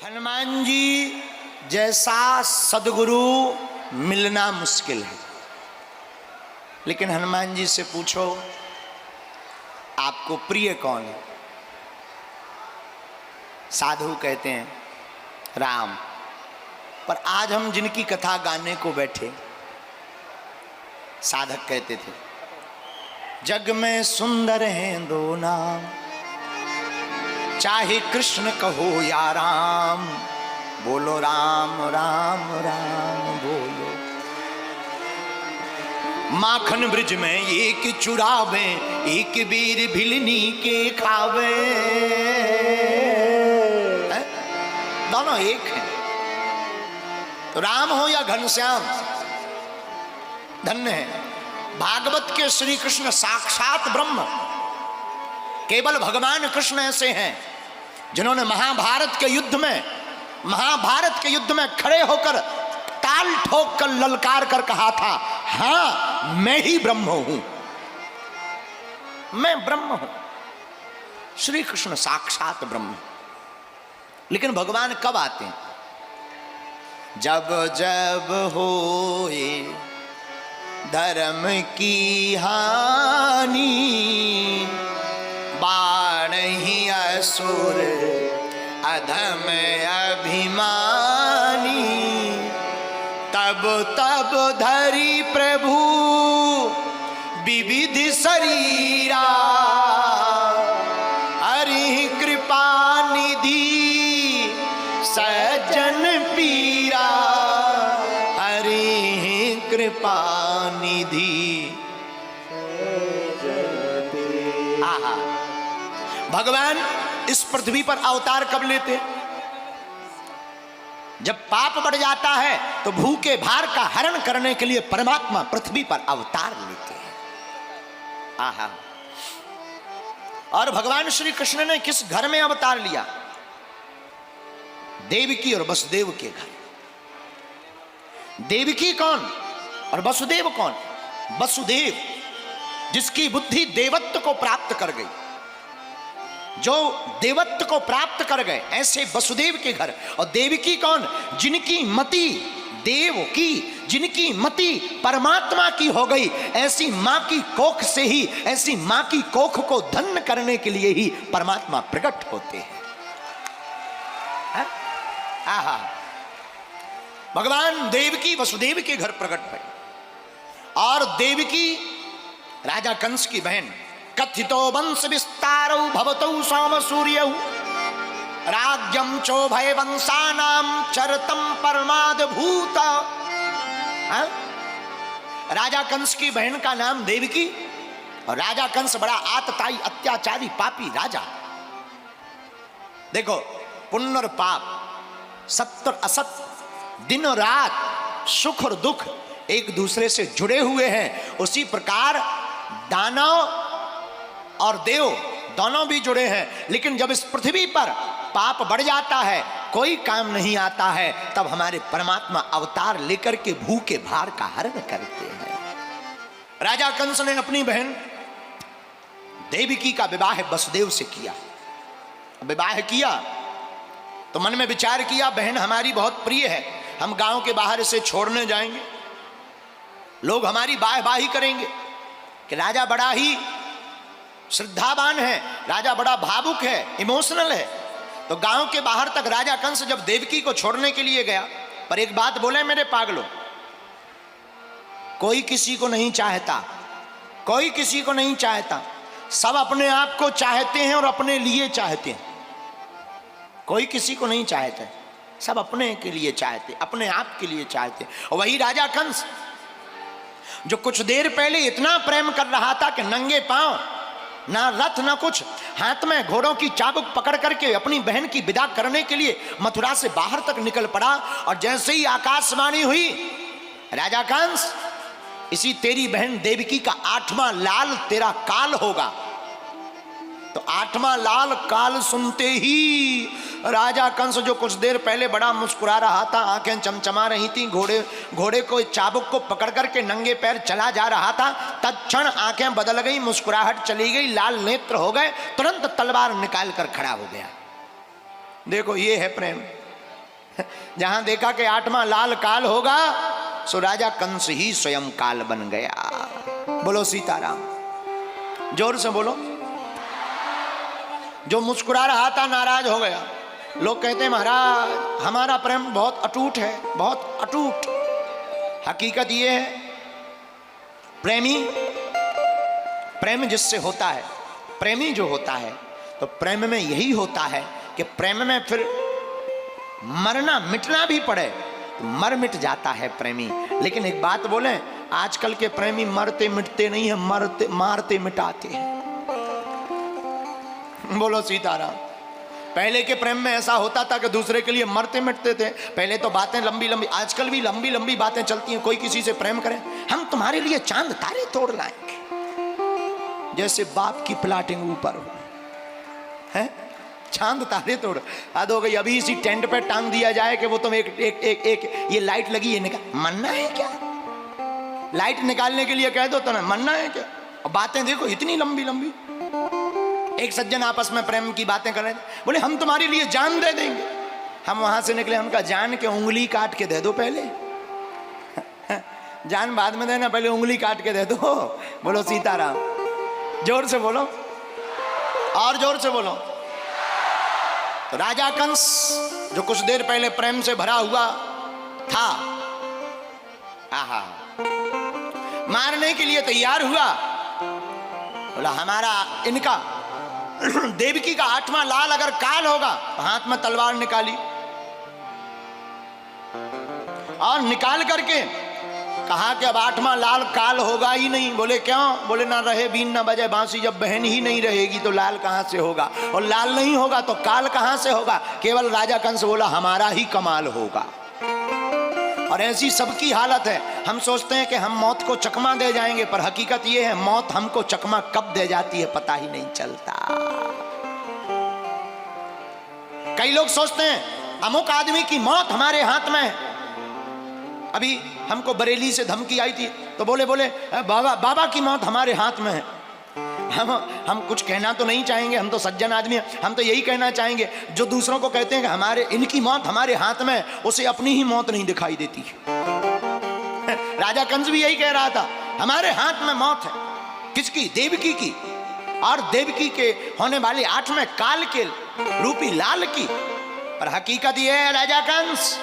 हनुमान जी जैसा सदगुरु मिलना मुश्किल है, लेकिन हनुमान जी से पूछो आपको प्रिय कौन है? साधु कहते हैं राम। पर आज हम जिनकी कथा गाने को बैठे, साधक कहते थे जग में सुंदर हैं दो नाम, चाहे कृष्ण कहो या राम, बोलो राम राम राम बोलो। माखन ब्रिज में एक चुरावे, एक बीर भिलनी के खावे। दोनों एक हैं, तो राम हो या घनश्याम, धन्य है। भागवत के श्री कृष्ण साक्षात ब्रह्म, केवल भगवान कृष्ण ऐसे हैं जिन्होंने महाभारत के युद्ध में खड़े होकर ताल ठोक कर ललकार कर कहा था, हां मैं ही ब्रह्म हूं, मैं ब्रह्म हूं। श्री कृष्ण साक्षात ब्रह्म। लेकिन भगवान कब आते हैं? जब जब होए धर्म की हानि, बाण ही असुर अधम अभिमानी, तब तब धरी प्रभु विविध शरीरा, हरि कृपा निधि सज्जन पीरा, हरि कृपा निधि। आहा, भगवान इस पृथ्वी पर अवतार कब लेते? जब पाप बढ़ जाता है तो भूखे भार का हरण करने के लिए परमात्मा पृथ्वी पर अवतार लेते हैं। आहा, और भगवान श्री कृष्ण ने किस घर में अवतार लिया? देवकी और वसुदेव के घर। देवकी कौन और वसुदेव कौन? वसुदेव जिसकी बुद्धि देवत्व को प्राप्त कर गई, जो देवत्व को प्राप्त कर गए, ऐसे वसुदेव के घर। और देवकी कौन? जिनकी मति देव की, जिनकी मति परमात्मा की हो गई। ऐसी मां की कोख से ही, ऐसी मां की कोख को धन्य करने के लिए ही परमात्मा प्रकट होते हैं। आहा, भगवान देवकी वसुदेव के घर प्रकट भई। और देवकी राजा कंस की बहन। कथितो वंश विस्तारौ भवतौ सोम सूर्यौ, राज्यम चोभय वंशानाम चरतम परमाद भूत। राजा कंस की बहन का नाम देवकी, और राजा कंस बड़ा आतताई अत्याचारी पापी राजा। देखो, पुण्य और पाप, सत्य और असत्य, दिन और रात, सुख और दुख एक दूसरे से जुड़े हुए हैं। उसी प्रकार दानव और देव दोनों भी जुड़े हैं। लेकिन जब इस पृथ्वी पर पाप बढ़ जाता है, कोई काम नहीं आता है, तब हमारे परमात्मा अवतार लेकर के भूखे भार का हरण करते हैं। राजा कंस ने अपनी बहन देवकी का विवाह वसुदेव से किया। विवाह किया तो मन में विचार किया, बहन हमारी बहुत प्रिय है, हम गांव के बाहर इसे छोड़ने जाएंगे, लोग हमारी वाहवाही करेंगे कि राजा बड़ा ही श्रद्धावान है, राजा बड़ा भावुक है, इमोशनल है। तो गांव के बाहर तक राजा कंस जब देवकी को छोड़ने के लिए गया, पर एक बात बोले मेरे पागलों, कोई किसी को नहीं चाहता, कोई किसी को नहीं चाहता, सब अपने आप को चाहते हैं और अपने लिए चाहते हैं। कोई किसी को नहीं चाहता, सब अपने के लिए चाहते, अपने आप के लिए चाहते। और वही राजा कंस जो कुछ देर पहले इतना प्रेम कर रहा था कि नंगे पांव, ना रथ ना कुछ, हाथ में घोड़ों की चाबुक पकड़ करके अपनी बहन की विदा करने के लिए मथुरा से बाहर तक निकल पड़ा। और जैसे ही आकाशवाणी हुई, राजा कंस, इसी तेरी बहन देवकी का 8वां लाल तेरा काल होगा। तो 8वां लाल काल सुनते ही राजा कंस, जो कुछ देर पहले बड़ा मुस्कुरा रहा था, आंखें चमचमा रही थी, घोड़े को चाबुक को पकड़ करके नंगे पैर चला जा रहा था, तत्क्षण आंखें बदल गई, मुस्कुराहट चली गई, लाल नेत्र हो गए, तुरंत तलवार निकाल कर खड़ा हो गया। देखो ये है प्रेम, जहां देखा कि 8वां लाल काल होगा, सो राजा कंस ही स्वयं काल बन गया। बोलो सीताराम, जोर से बोलो। जो मुस्कुरा रहा था नाराज हो गया। लोग कहते हैं महाराज हमारा प्रेम बहुत अटूट है, बहुत अटूट। हकीकत ये है प्रेम जिससे होता है, प्रेमी जो होता है, तो प्रेम में यही होता है कि प्रेम में फिर मरना मिटना भी पड़े तो मर मिट जाता है प्रेमी। लेकिन एक बात बोले, आजकल के प्रेमी मरते मिटते नहीं है, मरते मारते मिटाते हैं। बोलो सीताराम। पहले के प्रेम में ऐसा होता था कि दूसरे के लिए मरते मिटते थे। पहले तो बातें लंबी लंबी, आजकल भी लंबी लंबी बातें चलती हैं। कोई किसी से प्रेम करे, हम तुम्हारे लिए चांद तारे तोड़ लाएंगे, जैसे बाप की प्लाटिंग ऊपर हो, है चांद तारे तोड़। हद हो गई। अभी इसी टेंट पे टांग दिया जाए कि वो तुम एक ये लाइट लगी है, निकाल, मरना है क्या? लाइट निकालने के लिए कह दो तो ना, मरना है क्या? और बातें देखो इतनी लंबी लंबी। एक सज्जन आपस में प्रेम की बातें कर रहे थे, बोले हम तुम्हारे लिए जान दे देंगे। हम वहां से निकले, हमका जान के उंगली काट के दे दो पहले। जान बाद में देना, पहले उंगली काट के दे दो। बोलो सीताराम, जोर से बोलो और जोर से बोलो। तो राजा कंस जो कुछ देर पहले प्रेम से भरा हुआ था, आहा, मारने के लिए तैयार हुआ। बोला हमारा इनका देवकी का 8वां लाल अगर काल होगा, तो हाथ में तलवार निकाली और निकाल करके कहा कि अब 8वां लाल काल होगा ही नहीं। बोले क्यों? बोले ना रहे बीन ना बजे बांसुरी, जब बहन ही नहीं रहेगी तो लाल कहां से होगा, और लाल नहीं होगा तो काल कहां से होगा। केवल राजा कंस बोला हमारा ही कमाल होगा। और ऐसी सबकी हालत है। हम सोचते हैं कि हम मौत को चकमा दे जाएंगे, पर हकीकत यह है मौत हमको चकमा कब दे जाती है पता ही नहीं चलता। कई लोग सोचते हैं अमुक आदमी की मौत हमारे हाथ में है। अभी हमको बरेली से धमकी आई थी, तो बोले बाबा की मौत हमारे हाथ में है। हम कुछ कहना तो नहीं चाहेंगे, हम तो सज्जन आदमी हैं। हम तो यही कहना चाहेंगे, जो दूसरों को कहते हैं कि हमारे इनकी मौत हमारे हाथ में है, उसे अपनी ही मौत नहीं दिखाई देती। राजा कंस भी यही कह रहा था, हमारे हाथ में मौत है। किसकी? देवकी की, और देवकी के होने वाले 8वें काल के रूपी लाल की। पर हकीकत यह है राजा कंस,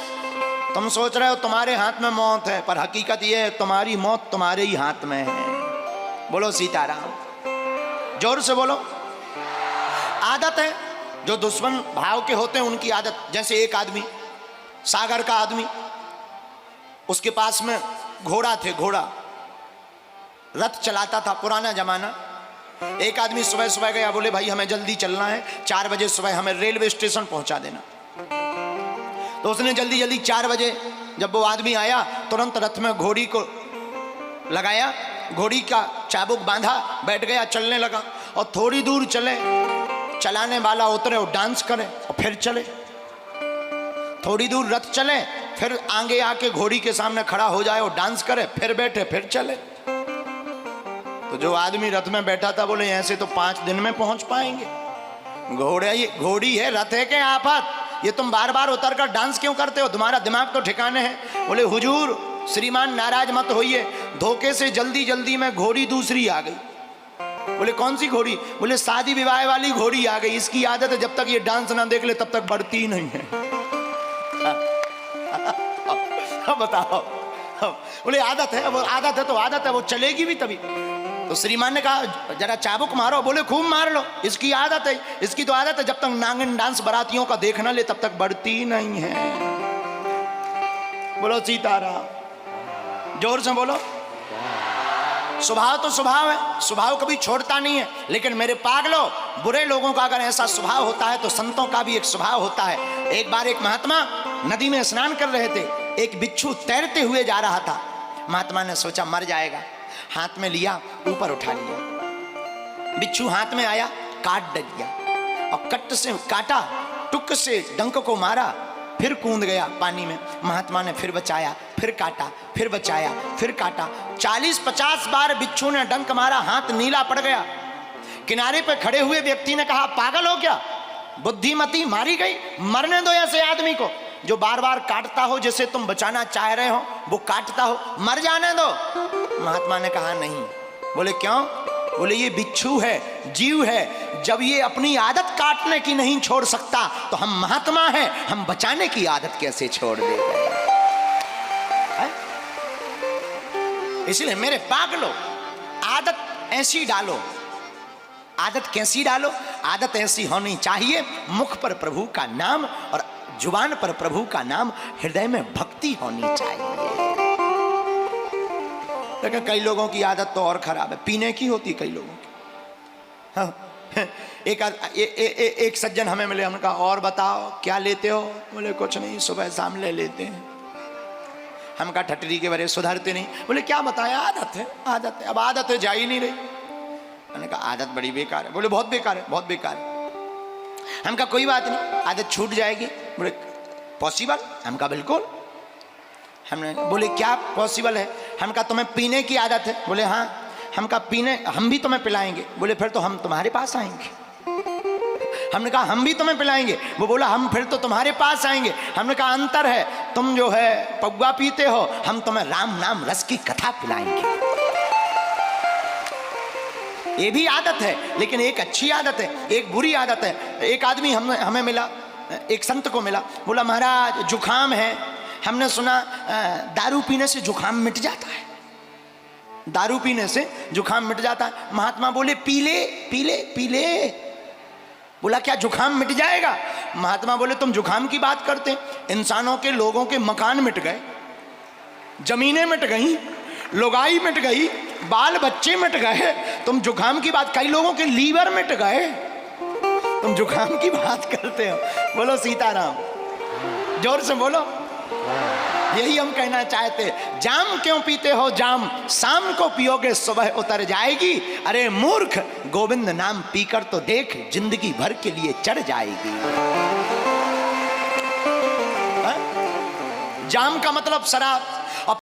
तुम सोच रहे हो तुम्हारे हाथ में मौत है, पर हकीकत यह है तुम्हारी मौत तुम्हारे ही हाथ में है। बोलो सीताराम, जोर से बोलो। आदत है, जो दुश्मन भाव के होते हैं उनकी आदत। जैसे एक आदमी, सागर का आदमी, उसके पास में घोड़ा थे, घोड़ा रथ चलाता था, पुराना जमाना। एक आदमी सुबह सुबह गया, बोले भाई हमें जल्दी चलना है, 4 बजे सुबह हमें रेलवे स्टेशन पहुंचा देना। तो उसने जल्दी जल्दी 4 बजे जब वो आदमी आया, तुरंत रथ में घोड़ी को लगाया, घोड़ी का चाबुक बांधा, बैठ गया, चलने लगा। और थोड़ी दूर चले, चलाने वाला उतरे और डांस करे और फिर चले। थोड़ी दूर रथ चले, फिर आगे आके घोड़ी के सामने खड़ा हो जाए और डांस करे, फिर बैठे, फिर चले। तो जो आदमी रथ में बैठा था बोले ऐसे तो 5 दिन में पहुंच पाएंगे। घोड़ी है, रथ है क्या आफत? ये तुम बार बार उतर कर डांस क्यों करते हो? तुम्हारा दिमाग तो ठिकाने है। बोले हुजूर श्रीमान नाराज मत होइए, धोखे से जल्दी जल्दी में घोड़ी दूसरी आ गई। बोले कौन सी घोड़ी? बोले शादी विवाह वाली घोड़ी आ गई। इसकी आदत है जब तक ये डांस ना देख ले तब तक बढ़ती ही नहीं है। बताओ। बोले आदत है, वो आदत है तो आदत है, वो चलेगी भी तभी। तो श्रीमान ने कहा जरा चाबुक मारो। बोले खूब मार लो, इसकी आदत है, इसकी तो आदत है जब तक नांगन डांस बारातियों का देख ना ले तब तक बढ़ती ही नहीं है। बोलो सीताराम, जोर से बोलो। स्वभाव तो स्वभाव है, स्वभाव कभी छोड़ता नहीं है। लेकिन मेरे पागलों, बुरे लोगों का अगर ऐसा स्वभाव होता है तो संतों का भी एक स्वभाव होता है। एक बार एक महात्मा नदी में स्नान कर रहे थे, एक बिच्छू तैरते हुए जा रहा था। महात्मा ने सोचा मर जाएगा, हाथ में लिया, ऊपर उठा लिया। बिच्छू हाथ में आया, काट दिया और कट से काटा, टुक से डंक को मारा, फिर कूद गया पानी में। महात्मा ने फिर बचाया, फिर काटा, फिर बचाया, फिर काटा। 40-50 बार बिच्छू ने डंक मारा, हाथ नीला पड़ गया। किनारे पे खड़े हुए व्यक्ति ने कहा पागल हो क्या, बुद्धिमती मारी गई, मरने दो ऐसे आदमी को जो बार बार काटता हो, जैसे तुम बचाना चाह रहे हो वो काटता हो, मर जाने दो। महात्मा ने कहा नहीं। बोले क्यों? बोले ये बिच्छू है, जीव है, जब ये अपनी आदत काटने की नहीं छोड़ सकता तो हम महात्मा हैं, हम बचाने की आदत कैसे छोड़ देंगे? इसलिए मेरे पागलो, आदत ऐसी डालो। आदत कैसी डालो? आदत ऐसी होनी चाहिए, मुख पर प्रभु का नाम और जुबान पर प्रभु का नाम, हृदय में भक्ति होनी चाहिए। लेकिन कई लोगों की आदत तो और खराब है, पीने की होती कई लोगों की। हाँ, एक सज्जन हमें मिले, हमने कहा और बताओ क्या लेते हो? बोले कुछ नहीं, सुबह शाम ले लेते हैं। हम कहा ठटरी के बारे सुधरते नहीं। बोले क्या बताया? आदत है, आदत है। अब आदत है, जा ही नहीं रही। मैंने कहा आदत बड़ी बेकार है। बोले बहुत बेकार है, बहुत बेकार है। हम कहा कोई बात नहीं, आदत छूट जाएगी। बोले पॉसिबल? हम कहा बिल्कुल। हमने बोले क्या पॉसिबल है? हम कहा तुम्हें पीने की आदत है? बोले हाँ। हम कहा पीने हम भी तुम्हें पिलाएंगे। बोले फिर तो हम तुम्हारे पास आएंगे। हमने कहा हम भी तुम्हें पिलाएंगे। वो बोला हम फिर तो तुम्हारे पास आएंगे। हमने कहा अंतर है, तुम जो है पौवा पीते हो, हम तुम्हें राम नाम रस की कथा पिलाएंगे। ये भी आदत है, लेकिन एक अच्छी आदत है, एक बुरी आदत है। एक आदमी हमें मिला, एक संत को मिला, बोला महाराज जुखाम है, हमने सुना दारू पीने से जुखाम मिट जाता है, दारू पीने से जुखाम मिट जाता है। महात्मा बोले पी ले पी ले पी ले। बोला क्या जुखाम मिट जाएगा? महात्मा बोले तुम जुखाम की बात करते, इंसानों के, लोगों के मकान मिट गए, जमीनें मिट गई, लुगाई मिट गई, बाल बच्चे मिट गए, तुम जुखाम की बात, कई लोगों के लीवर मिट गए, तुम जुखाम की बात करते हो। बोलो सीताराम, जोर से बोलो। यही हम कहना चाहते, जाम क्यों पीते हो जाम, शाम को पियोगे सुबह उतर जाएगी। अरे मूर्ख, गोविंद नाम पीकर तो देख, जिंदगी भर के लिए चढ़ जाएगी। जाम का मतलब शराब।